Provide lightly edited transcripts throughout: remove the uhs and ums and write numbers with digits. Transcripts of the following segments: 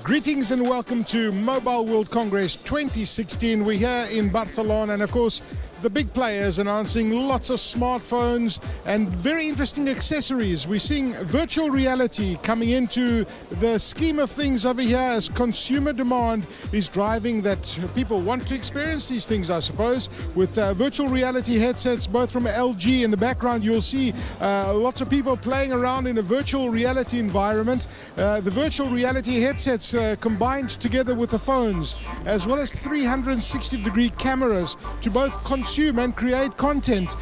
Greetings and welcome to Mobile World Congress 2016. We're here in Barcelona, and of course the big players announcing lots of smartphones and very interesting accessories. We're seeing virtual reality coming into the scheme of things over here as consumer demand is driving that people want to experience these things, I suppose, with virtual reality headsets both from LG. In the background you'll see lots of people playing around in a virtual reality environment. The virtual reality headsets combined together with the phones, as well as 360-degree cameras to both consume and create content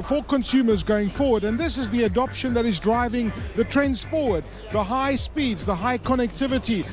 for consumers going forward. And this is the adoption that is driving the trends forward. The high speeds, the high connectivity,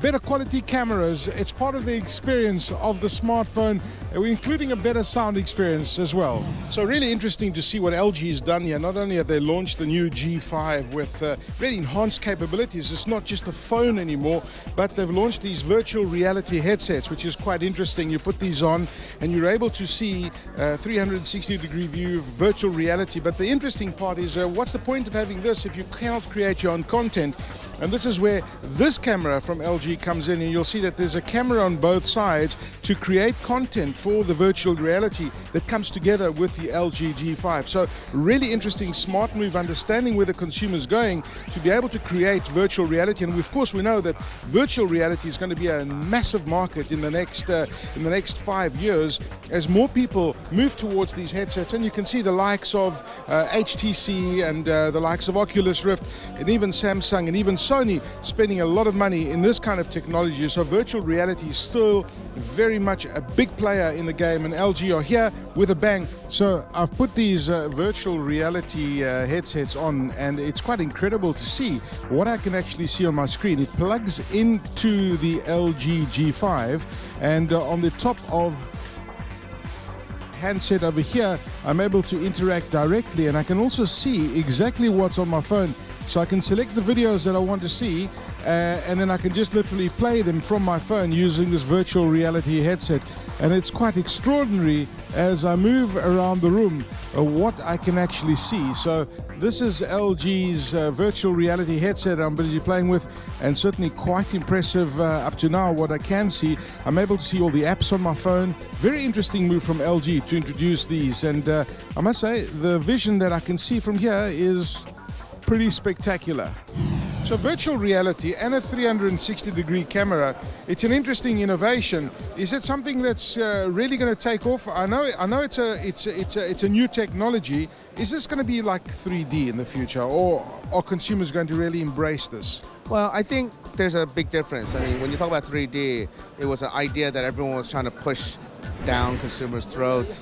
better quality cameras. It's part of the experience of the smartphone, including a better sound experience as well. So really interesting to see what LG has done here. Not only have they launched the new G5 with really enhanced capabilities, it's not just a phone anymore, but they've launched these virtual reality headsets, which is quite interesting. You put these on and you're able to see 360-degree view of virtual reality. But the interesting part is what's the point of having this if you cannot create your own content? And this is where this camera from LG comes in, and you'll see that there's a camera on both sides to create content for the virtual reality that comes together with the LG G5. So really interesting, smart move, understanding where the consumer's going to be able to create virtual reality. And of course we know that virtual reality is going to be a massive market in the next 5 years as more people move towards these headsets. And you can see the likes of HTC and the likes of Oculus Rift, and even Samsung and even Sony spending a lot of money in this kind of technology. So virtual reality is still very much a big player in the game, and LG are here with a bang. So I've put these virtual reality headsets on, and it's quite incredible to see what I can actually see on my screen. It plugs into the LG G5, and on the top of handset over here I'm able to interact directly, and I can also see exactly what's on my phone. So I can select the videos that I want to see, and then I can just literally play them from my phone using this virtual reality headset. And it's quite extraordinary as I move around the room what I can actually see. So this is LG's virtual reality headset I'm busy playing with, and certainly quite impressive up to now what I can see. I'm able to see all the apps on my phone. Very interesting move from LG to introduce these, and I must say the vision that I can see from here is pretty spectacular. So virtual reality and a 360-degree camera, it's an interesting innovation. Is it something that's really going to take off? I know it's a new technology. Is this going to be like 3D in the future, or are consumers going to really embrace this? Well, I think there's a big difference. I mean, when you talk about 3D, it was an idea that everyone was trying to push down consumers' throats.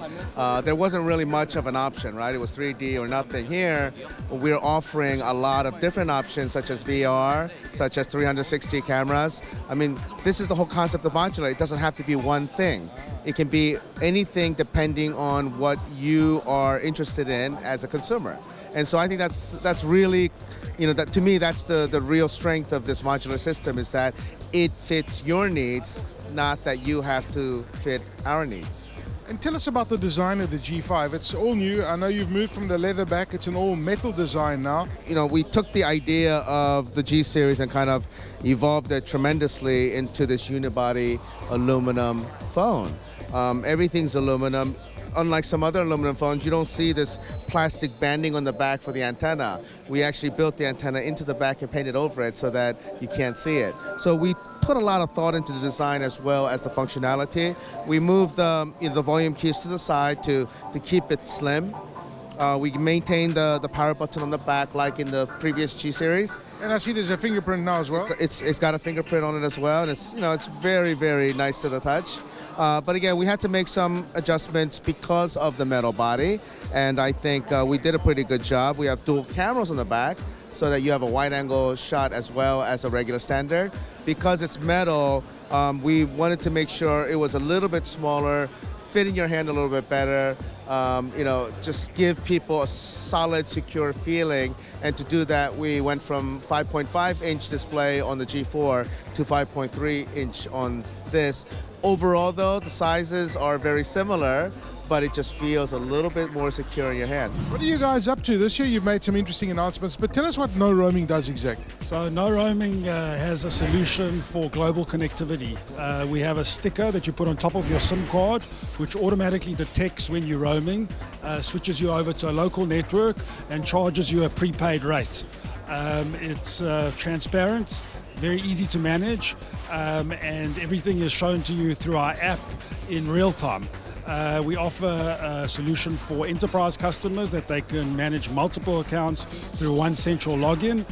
There wasn't really much of an option, right? It was 3D or nothing. Here, we're offering a lot of different options, such as VR, such as 360 cameras. I mean, this is the whole concept of modular. It doesn't have to be one thing. It can be anything depending on what you are interested in as a consumer. And so I think that's really, that to me, that's the real strength of this modular system, is that it fits your needs, not that you have to fit our needs. And tell us about the design of the G5. It's all new. I know you've moved from the leather back. It's an all metal design now. We took the idea of the G series and kind of evolved it tremendously into this unibody aluminum phone. Everything's aluminum. Unlike some other aluminum phones, you don't see this plastic banding on the back for the antenna. We actually built the antenna into the back and painted over it so that you can't see it. So we put a lot of thought into the design as well as the functionality. We moved the volume keys to the side to keep it slim. We maintained the power button on the back like in the previous G series. And I see there's a fingerprint now as well. So it's got a fingerprint on it as well, and it's very, very nice to the touch. But again, we had to make some adjustments because of the metal body, and I think we did a pretty good job. We have dual cameras on the back so that you have a wide-angle shot as well as a regular standard. Because it's metal, we wanted to make sure it was a little bit smaller, fit in your hand a little bit better, just give people a solid, secure feeling. And to do that, we went from 5.5-inch display on the G4 to 5.3-inch on this. Overall, though, the sizes are very similar, but it just feels a little bit more secure in your hand. What are you guys up to? This year you've made some interesting announcements, but tell us what no roaming does exactly. So no roaming has a solution for global connectivity. We have a sticker that you put on top of your SIM card, which automatically detects when you're roaming, switches you over to a local network and charges you a prepaid rate. It's transparent, very easy to manage, and everything is shown to you through our app in real time. We offer a solution for enterprise customers that they can manage multiple accounts through one central login,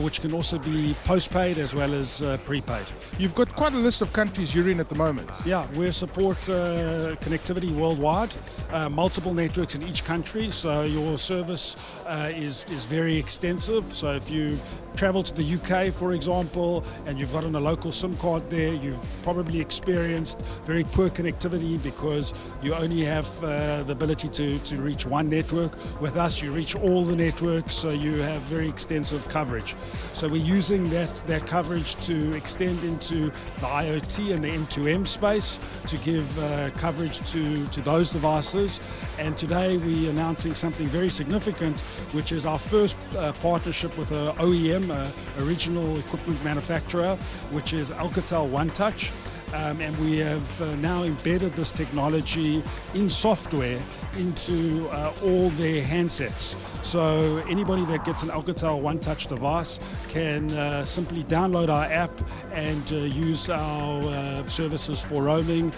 which can also be postpaid as well as prepaid. You've got quite a list of countries you're in at the moment. Yeah, we support connectivity worldwide, multiple networks in each country, so your service is very extensive. So if you travel to the UK, for example, and you've got on a local SIM card there, you've probably experienced very poor connectivity because you only have the ability to reach one network. With us, you reach all the networks, so you have very extensive coverage. So we're using that coverage to extend into the IoT and the M2M space to give coverage to those devices. And today we're announcing something very significant, which is our first partnership with an OEM, original equipment manufacturer, which is Alcatel OneTouch. And we have now embedded this technology in software into all their handsets. So anybody that gets an Alcatel OneTouch device can simply download our app and use our services for roaming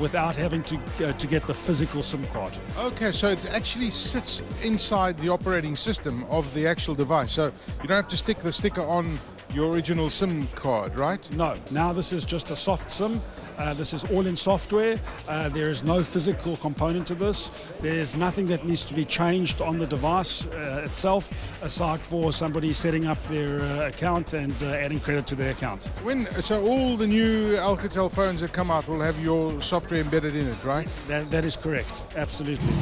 without having to get the physical SIM card. Okay, so it actually sits inside the operating system of the actual device. So you don't have to stick the sticker on your original SIM card, right? No, now this is just a soft SIM. This is all in software. There is no physical component to this. There's nothing that needs to be changed on the device itself, aside for somebody setting up their account and adding credit to their account. So all the new Alcatel phones that come out will have your software embedded in it, right? That is correct, absolutely.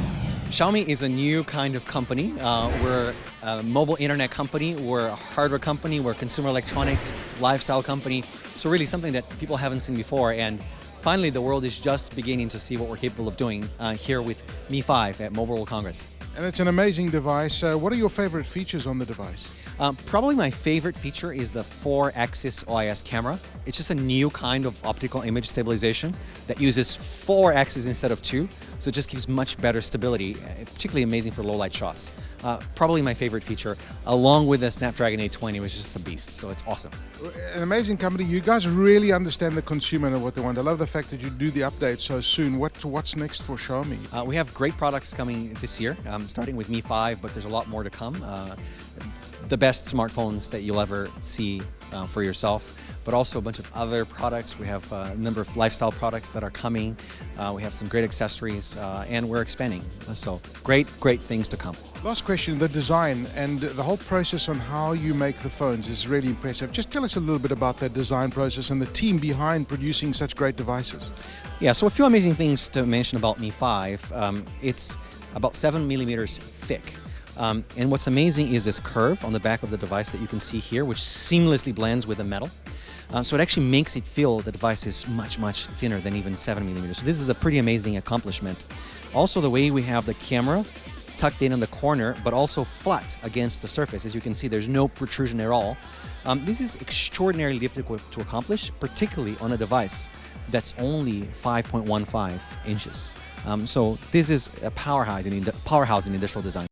Xiaomi is a new kind of company. We're a mobile internet company, we're a hardware company, we're a consumer electronics, lifestyle company. So really something that people haven't seen before. And finally, the world is just beginning to see what we're capable of doing here with Mi 5 at Mobile World Congress. And it's an amazing device. What are your favorite features on the device? Probably my favorite feature is the 4-axis OIS camera. It's just a new kind of optical image stabilization that uses 4 axes instead of 2, so it just gives much better stability, particularly amazing for low light shots. Probably my favorite feature, along with the Snapdragon 820, which is just a beast, so it's awesome. An amazing company. You guys really understand the consumer and what they want. I love the fact that you do the update so soon. What's next for Xiaomi? We have great products coming this year, starting with Mi 5, but there's a lot more to come. The best smartphones that you'll ever see for yourself, but also a bunch of other products. We have a number of lifestyle products that are coming. We have some great accessories, and we're expanding. So great things to come. Last question, the design and the whole process on how you make the phones is really impressive. Just tell us a little bit about that design process and the team behind producing such great devices. Yeah, so a few amazing things to mention about Mi 5. It's about 7 millimeters thick. And what's amazing is this curve on the back of the device that you can see here, which seamlessly blends with the metal. So it actually makes it feel the device is much thinner than even 7 millimeters. So this is a pretty amazing accomplishment. Also, the way we have the camera tucked in on the corner, but also flat against the surface. As you can see, there's no protrusion at all. This is extraordinarily difficult to accomplish, particularly on a device that's only 5.15 inches. So this is a powerhouse in industrial design.